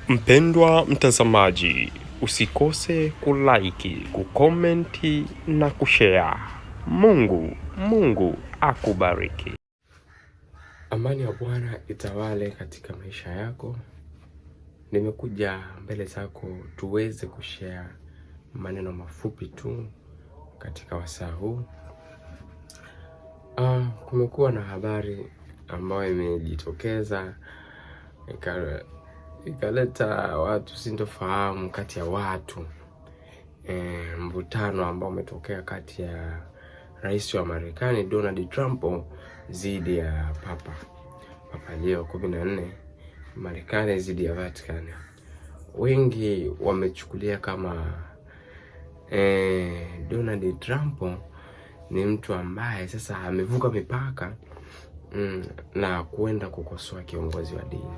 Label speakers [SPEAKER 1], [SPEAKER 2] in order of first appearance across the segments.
[SPEAKER 1] Mpendwa mtazamaji, usikose kulike, kukomenti na kushare. Mungu akubariki. Amani ya Bwana itawale katika maisha yako. Nimekuja mbele zako tuweze kushare maneno mafupi tu katika wasaa huu. Kumekuwa na habari ambayo imejitokeza ikaleta watu sintofahamu kati ya watu, mvutano ambao umetokea kati ya rais wa Marekani Donald Trump dhidi ya Papa Leo 14 Marekani dhidi ya Vatican. Wengi wamechukulia kama Donald Trump ni mtu ambaye sasa amevuka mipaka na kuenda kukosoa kiongozi wa dini.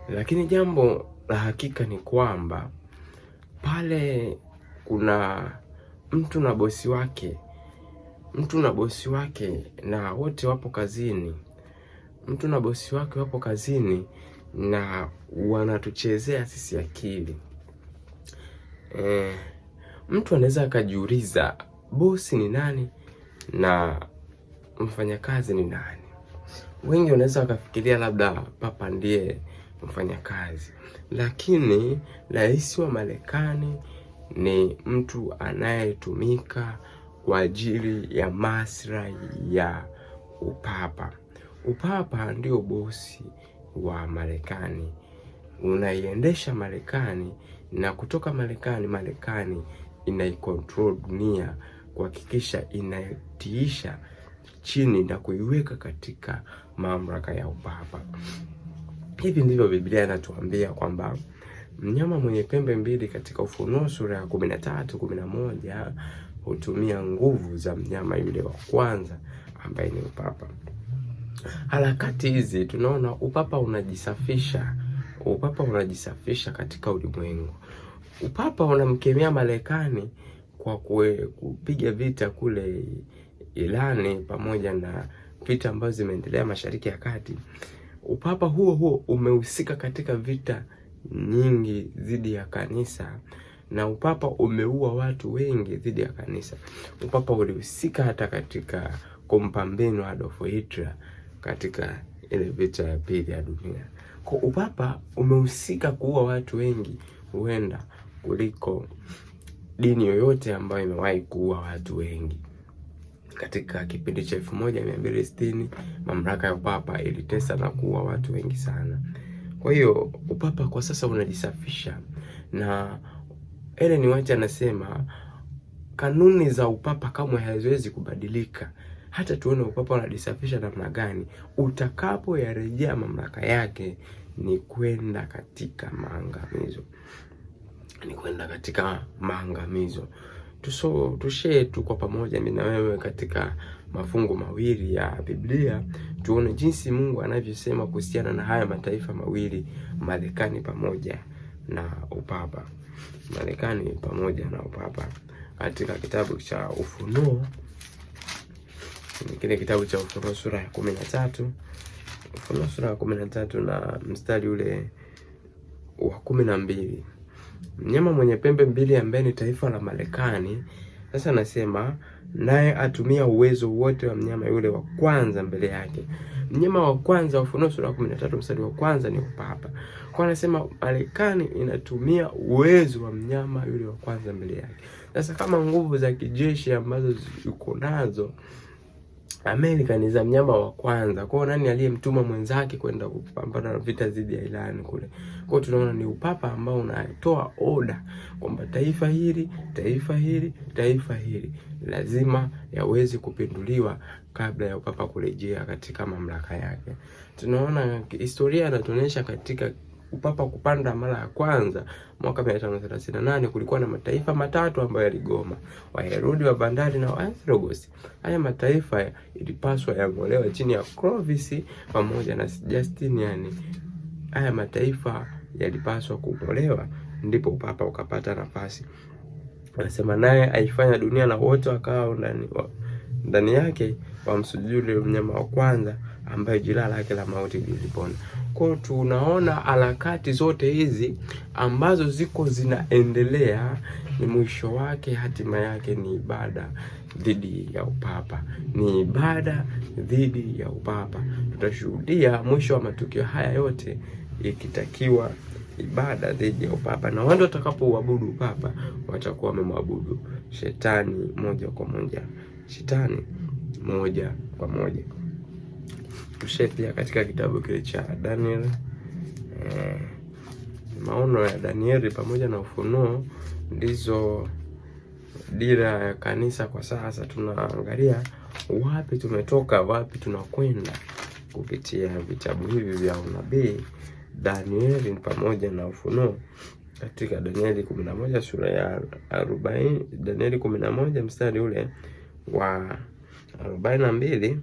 [SPEAKER 1] Lakini jambo la hakika ni kwamba pale kuna mtu na bosi wake na wote wapo kazini. Mtu na bosi wake wapo kazini na wanatuchezea sisi akili. Mtu anaweza akajiuliza bosi ni nani na mfanyakazi ni nani? Wengi wanaweza wakafikiria labda Papa ndiye mfanyakazi, lakini rais wa Marekani ni mtu anayetumika kwa ajili ya maslahi ya upapa. Upapa ndio bosi wa Marekani, unaiendesha Marekani, na kutoka Marekani inaikontrol dunia, kuhakikisha inatiisha chini na kuiweka katika mamlaka ya upapa. Hivi ndivyo Biblia inatuambia kwamba mnyama mwenye pembe mbili katika Ufunuo sura ya 13:11 hutumia nguvu za mnyama yule wa kwanza ambaye ni upapa. Harakati hizi tunaona upapa unajisafisha katika ulimwengu. Upapa unamkemea Marekani kwa kupiga vita kule Irani pamoja na vita ambazo zimeendelea Mashariki ya Kati. Upapa huo umehusika katika vita nyingi dhidi ya kanisa, na upapa umeua watu wengi dhidi ya kanisa. Upapa ulihusika hata katika kumpa mbinu Adolf Hitler katika ile vita ya pili ya dunia. Kwa upapa umehusika kuua watu wengi huenda kuliko dini yoyote ambayo imewahi kuua watu wengi. Katika kipindi cha 1260 mamlaka ya upapa ilitesa na kuua watu wengi sana. Kwa hiyo upapa kwa sasa unajisafisha, na Ellen White anasema kanuni za upapa kamwe haziwezi kubadilika. Hata tuone upapa unajisafisha namna gani, utakapoyarejea mamlaka yake ni kwenda katika maangamizo. Tushare tu kwa pamoja mimi na wewe katika mafungu mawili ya Biblia, tuone jinsi Mungu anavyosema kuhusiana na haya mataifa mawili, Marekani pamoja na upapa. Katika kitabu cha Ufunuo, kile kitabu cha Ufunuo sura ya 13, na mstari ule wa 12. Mnyama mwenye pembe mbili ambaye ni taifa la Marekani sasa anasema naye atumia uwezo wote wa mnyama yule wa kwanza mbele yake. Mnyama wa kwanza, Ufunuo sura ya 13 mstari wa kwanza, ni upapa. Kwa anasema Marekani inatumia uwezo wa mnyama yule wa kwanza mbele yake. Sasa kama nguvu za kijeshi ambazo yuko nazo Amerika ni za mnyama wa kwanza, kwa nani aliyemtuma mwenzake kwenda kupambana na vita dhidi ya Iran kule? Kwa tunaona ni upapa ambao unatoa oda kwamba taifa hili lazima yaweze kupinduliwa kabla ya upapa kurejea katika mamlaka yake. Tunaona historia inatuonyesha katika upapa kupanda mara ya kwanza mwaka 1538 kulikuwa na mataifa matatu ambayo yaligoma: Waherodi, wa Bandari na Waostrogoth. Haya mataifa ilipaswa yang'olewe chini ya Clovis pamoja na Justinian. Haya mataifa yalipaswa kuondolewa, ndipo upapa ukapata nafasi. Anasema naye aifanya dunia na wote wakao ndani yake wamsujudu mnyama wa kwanza ambaye jeraha lake la mauti lilipona. Kwa tunaona harakati zote hizi ambazo ziko zinaendelea, ni mwisho wake, hatima yake ni ibada dhidi ya upapa, ni ibada dhidi ya upapa. Tutashuhudia mwisho wa matukio haya yote ikitakiwa ibada dhidi ya upapa, na watu watakapouabudu upapa watakuwa wamemwabudu shetani moja kwa moja, shetani moja kwa moja. Tushepia katika kitabu kile cha Daniel, maono ya Danieli pamoja na Ufunuo ndizo dira ya kanisa kwa sasa. Tunaangalia wapi tumetoka, wapi tunakwenda kupitia vitabu hivi vya unabii, Danieli pamoja na Ufunuo. Katika Danieli 11 sura ya 40, Danieli 11 mstari ule wa 42,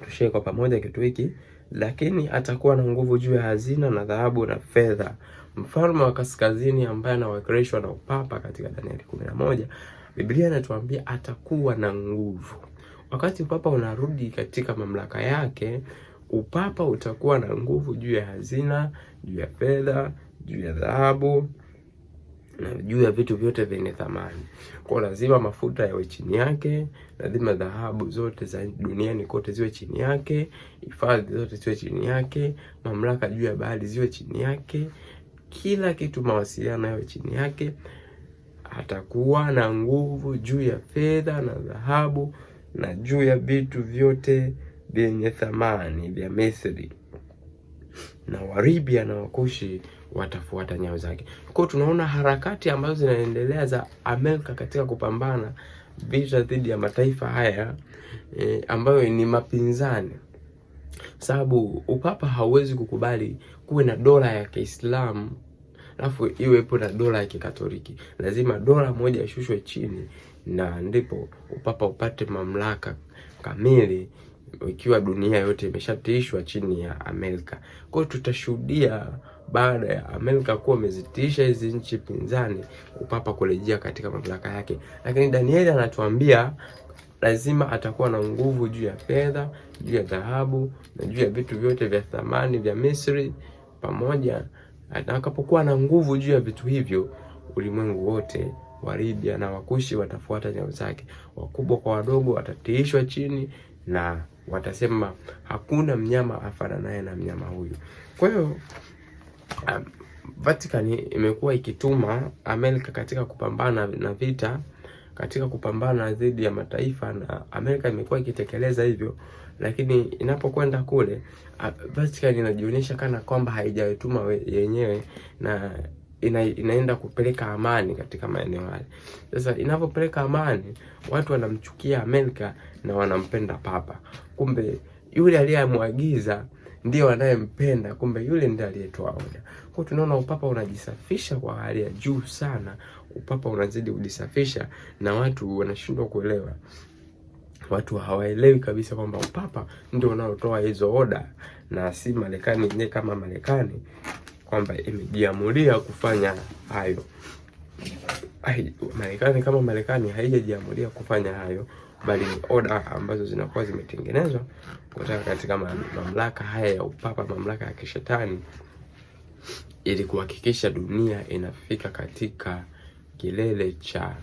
[SPEAKER 1] tushie kwa pamoja kitu hiki. Lakini atakuwa na nguvu juu ya hazina na dhahabu na fedha, mfalme wa kaskazini ambaye anawakilishwa na upapa. Katika Danieli 11 Biblia inatuambia atakuwa na nguvu. Wakati upapa unarudi katika mamlaka yake, upapa utakuwa na nguvu juu ya hazina, juu ya fedha, juu ya dhahabu na juu ya vitu vyote vyenye thamani. Kwa lazima mafuta yawe chini yake, lazima dhahabu zote za duniani kote ziwe chini yake, hifadhi zote ziwe chini yake, mamlaka juu ya bahari ziwe chini yake, kila kitu, mawasiliano yawe chini yake. Atakuwa na nguvu juu ya fedha na dhahabu na juu ya vitu vyote vyenye thamani vya Misri, na Waribia na Wakushi watafuata nyayo zake. Kwa tunaona harakati ambazo zinaendelea za Amerika katika kupambana vita dhidi ya mataifa haya ambayo ni mapinzani, sababu upapa hauwezi kukubali kuwe na dola ya Kiislamu alafu iwepo na dola ya Kikatoliki. Lazima dola moja ishushwe chini, na ndipo upapa upate mamlaka kamili, ikiwa dunia yote imeshatiishwa chini ya Amerika. Kwa hiyo tutashuhudia baada ya Amerika kuwa amezitiisha hizi nchi pinzani, upapa kurejea katika mamlaka yake. Lakini Danieli anatuambia lazima atakuwa na nguvu juu ya fedha, juu ya dhahabu na juu ya vitu vyote vya thamani vya Misri pamoja. Atakapokuwa na nguvu juu ya vitu hivyo, ulimwengu wote, Waribia na Wakushi watafuata nyayo zake. Wakubwa kwa wadogo watatiishwa chini, na watasema hakuna mnyama afananaye na mnyama huyu. Kwa hiyo Vatican imekuwa ikituma Amerika katika kupambana na vita, katika kupambana dhidi ya mataifa, na Amerika imekuwa ikitekeleza hivyo. Lakini inapokwenda kule, Vatican inajionyesha kana kwamba haijatuma yenyewe, na inaenda kupeleka amani katika maeneo yale. Sasa inapopeleka amani, watu wanamchukia Amerika na wanampenda papa. Kumbe yule aliyemwagiza ndio anayempenda, kumbe yule ndiye aliyetoa oda. Kwa tunaona upapa unajisafisha kwa hali ya juu sana. Upapa unazidi kujisafisha na watu wanashindwa kuelewa. Watu hawaelewi kabisa kwamba upapa ndio unaotoa hizo oda, na si Marekani yenyewe kama Marekani kwamba imejiamulia kufanya hayo. Marekani kama Marekani haijajiamulia kufanya hayo, bali ni oda ambazo zinakuwa zimetengenezwa kutoka katika mamlaka haya ya upapa, mamlaka ya kishetani, ili kuhakikisha dunia inafika katika kilele cha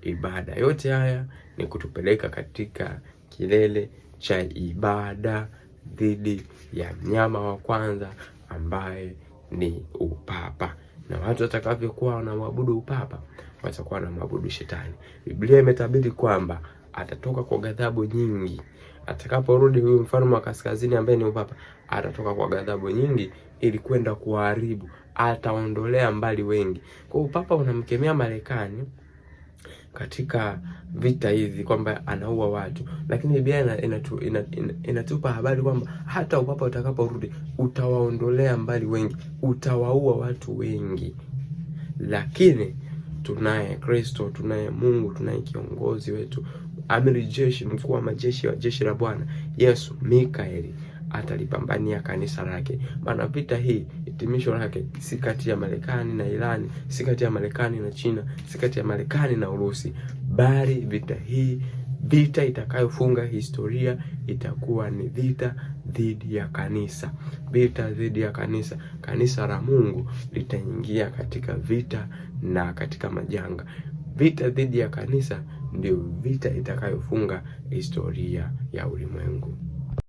[SPEAKER 1] ibada. Yote haya ni kutupeleka katika kilele cha ibada dhidi ya mnyama wa kwanza ambaye ni upapa. Na watu watakavyokuwa wanamwabudu upapa, watakuwa wanamwabudu shetani. Biblia imetabiri kwamba atatoka kwa ghadhabu nyingi. Atakaporudi huyu mfalme wa kaskazini ambaye ni upapa, atatoka kwa ghadhabu nyingi ili kwenda kuharibu, ataondolea mbali wengi. Kwa upapa unamkemea Marekani katika vita hivi kwamba anaua watu, lakini Biblia inatupa habari kwamba hata upapa utakaporudi utawaondolea mbali wengi, utawaua watu wengi. Lakini tunaye Kristo, tunaye Mungu, tunaye kiongozi wetu, amiri jeshi, mkuu wa majeshi wa jeshi la Bwana Yesu Mikaeli, atalipambania kanisa lake. Maana vita hii hitimisho lake si kati ya Marekani na Irani, si kati ya Marekani na China, si kati ya Marekani na Urusi, bali vita hii, vita itakayofunga historia, itakuwa ni vita dhidi ya kanisa. Vita dhidi ya kanisa. Kanisa la Mungu litaingia katika vita na katika majanga. Vita dhidi ya kanisa ndio vita itakayofunga historia ya ulimwengu.